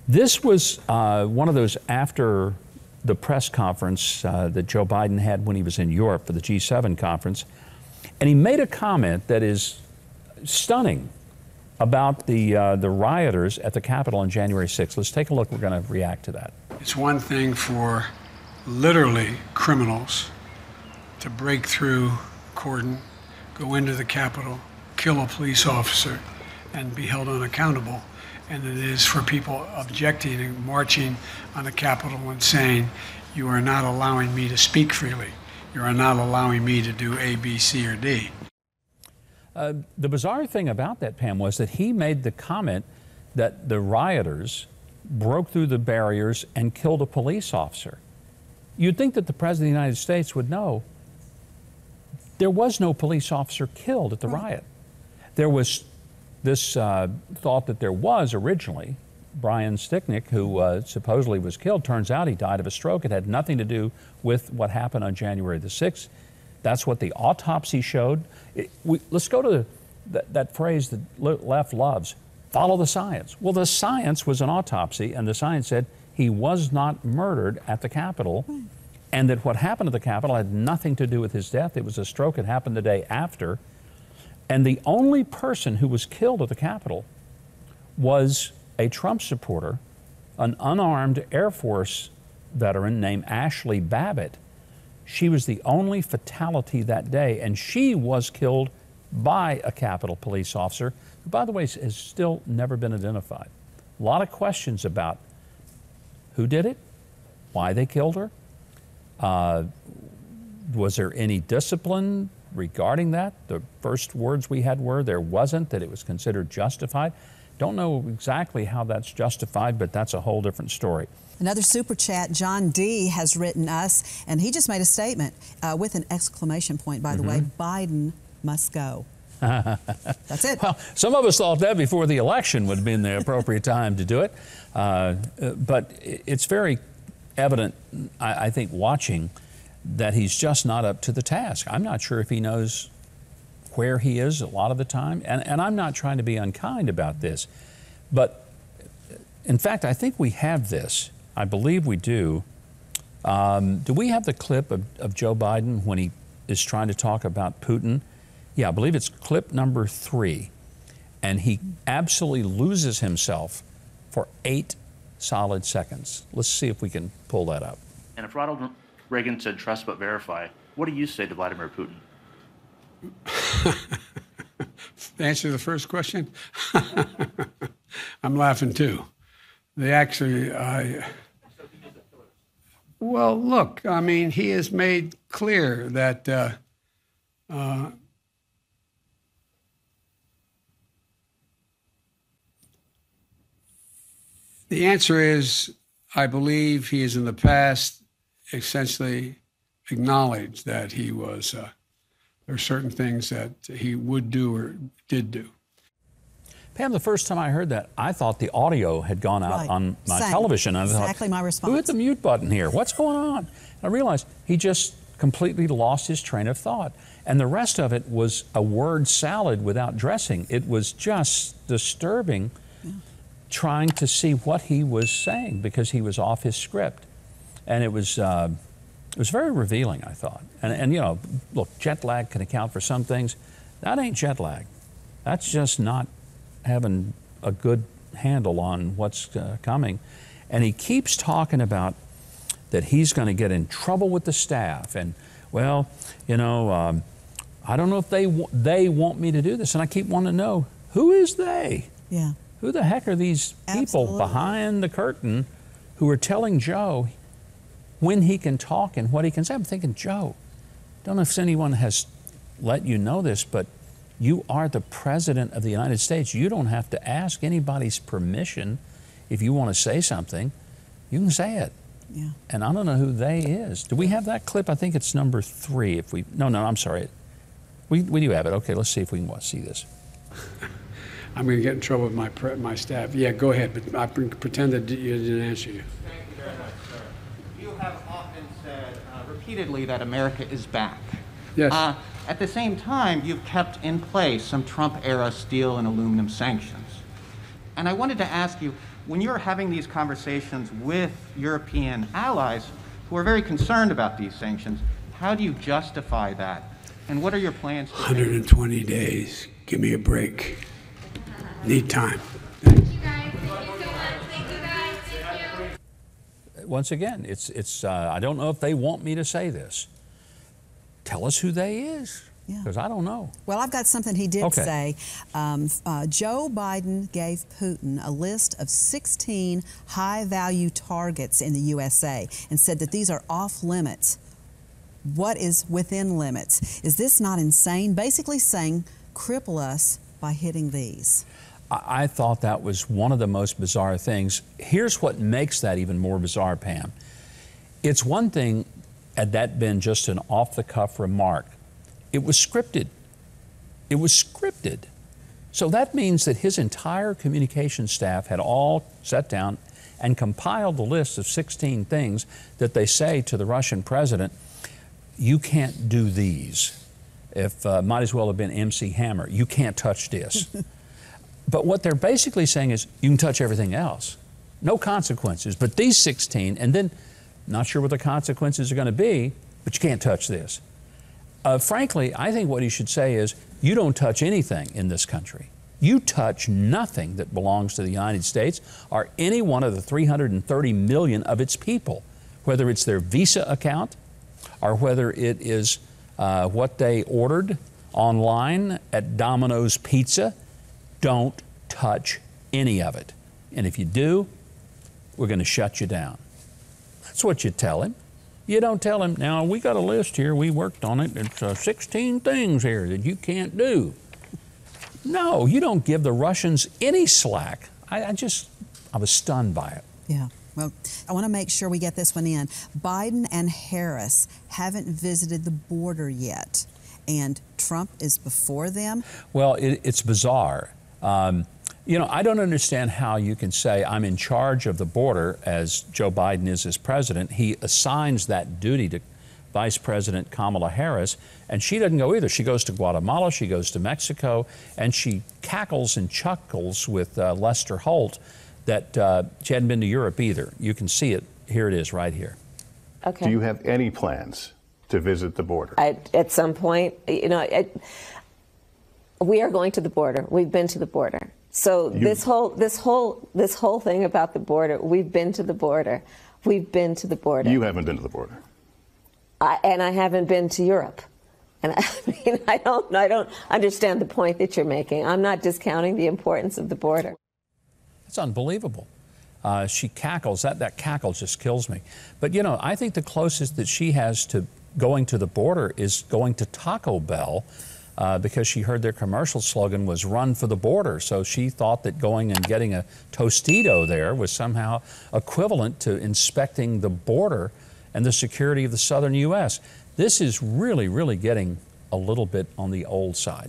This was one of those after the press conference that Joe Biden had when he was in Europe for the G7 conference. And he made a comment that is stunning about the rioters at the Capitol on January 6th. Let's take a look. We're going to react to that. It's one thing for literally criminals to break through cordon, go into the Capitol, kill a police officer, and be held unaccountable. And it is for people objecting and marching on the Capitol and saying, you are not allowing me to speak freely. You are not allowing me to do A, B, C, or D. The bizarre thing about that, Pam, was that he made the comment that the rioters broke through the barriers and killed a police officer. You'd think that the President of the United States would know there was no police officer killed at the riot. There was this thought that there was originally. Brian Sticknick, who supposedly was killed, turns out he died of a stroke. It had nothing to do with what happened on January the 6th. That's what the autopsy showed. Let's go to that phrase that left loves, follow the science. Well, the science was an autopsy, and the science said he was not murdered at the Capitol, and that what happened at the Capitol had nothing to do with his death. It was a stroke. It happened the day after. And the only person who was killed at the Capitol was a Trump supporter, an unarmed Air Force veteran named Ashley Babbitt. She was the only fatality that day, and she was killed by a Capitol police officer, who, by the way, has still never been identified. A lot of questions about who did it, why they killed her. Was there any discipline regarding that? The first words we had were there wasn't, that it was considered justified. Don't know exactly how that's justified, but that's a whole different story. Another super chat, John D. has written us, and he just made a statement with an exclamation point, by the way, Biden must go. That's it. Well, some of us thought that before the election would have been the appropriate time to do it. But it's very evident, I think, watching, that he's just not up to the task. I'm not sure if he knows where he is a lot of the time, and I'm not trying to be unkind about this, but in fact, I think we have this. I believe we do. Do we have the clip of Joe Biden when he is trying to talk about Putin? Yeah, I believe it's clip number 3, and he absolutely loses himself for 8 solid seconds. Let's see if we can pull that up. And if Ronald Reagan said trust but verify, what do you say to Vladimir Putin? To answer the first question, I'm laughing too. They actually, well, look, I mean, he has made clear that the answer is, I believe he has in the past essentially acknowledged that he was, there are certain things that he would do or did do. Pam, the first time I heard that, I thought the audio had gone out on my television. I thought, exactly my response. Who hit the mute button here? What's going on? And I realized he just completely lost his train of thought. And the rest of it was a word salad without dressing. It was just disturbing trying to see what he was saying because he was off his script. And it was very revealing, I thought. And you know, look, jet lag can account for some things. That ain't jet lag. That's just not having a good handle on what's coming. And he keeps talking about that he's going to get in trouble with the staff. And, well, you know, I don't know if they want me to do this. And I keep wanting to know, who is they? Yeah. Who the heck are these people behind the curtain who are telling Joe when he can talk and what he can say? I'm thinking, Joe, don't know if anyone has let you know this, but you are the President of the United States. You don't have to ask anybody's permission if you want to say something. You can say it. Yeah. And I don't know who they is. Do we have that clip? I think it's number 3. If we no, I'm sorry. We do have it. Okay, let's see if we can see this. I'm going to get in trouble with my staff. Yeah, go ahead, but I pretend that you didn't answer you. Thank you very much, sir. You have often said repeatedly that America is back. Yes. At the same time, you've kept in place some Trump-era steel and aluminum sanctions. And I wanted to ask you, when you're having these conversations with European allies who are very concerned about these sanctions, how do you justify that? And what are your plans? 120 days. Give me a break. Need time. Thank you guys. Thank you so much. Thank you guys. Thank you. Once again, it's I don't know if they want me to say this. Tell us who they is, because I don't know. Well, I've got something he did Okay. say. Joe Biden gave Putin a list of 16 high-value targets in the USA and said that these are off limits. What is within limits? Is this not insane? Basically saying, cripple us by hitting these. I thought that was one of the most bizarre things. Here's what makes that even more bizarre, Pam. It's one thing had that been just an off-the-cuff remark. It was scripted. It was scripted. So that means that his entire communication staff had all sat down and compiled the list of 16 things that they say to the Russian president, you can't do these. Might as well have been MC Hammer. You can't touch this. But what they're basically saying is, you can touch everything else. No consequences, but these 16, and then not sure what the consequences are going to be, but you can't touch this. Frankly, I think what he should say is, you don't touch anything in this country. You touch nothing that belongs to the United States or any one of the 330 million of its people, whether it's their Visa account or whether it is what they ordered online at Domino's Pizza. Don't touch any of it. And if you do, we're going to shut you down. That's what you tell him. You don't tell him, now we got a list here, we worked on it, it's 16 things here that you can't do. No, you don't give the Russians any slack. I was stunned by it. Yeah. Well, I want to make sure we get this one in. Biden and Harris haven't visited the border yet, and Trump is before them. Well, it's bizarre. You know, I don't understand how you can say I'm in charge of the border as Joe Biden is as president. He assigns that duty to Vice President Kamala Harris, and she doesn't go either. She goes to Guatemala, she goes to Mexico, and she cackles and chuckles with Lester Holt that she hadn't been to Europe either. You can see it. Here it is right here. Okay. Do you have any plans to visit the border? At some point, you know, we are going to the border. We've been to the border. So this whole thing about the border, we've been to the border. We've been to the border. You haven't been to the border. And I haven't been to Europe. And I mean, I don't understand the point that you're making. I'm not discounting the importance of the border. It's unbelievable. She cackles. That cackle just kills me. But, you know, I think the closest that she has to going to the border is going to Taco Bell because she heard their commercial slogan was run for the border. So she thought that going and getting a Tostito there was somehow equivalent to inspecting the border and the security of the southern U.S. This is really, really getting a little bit on the old side.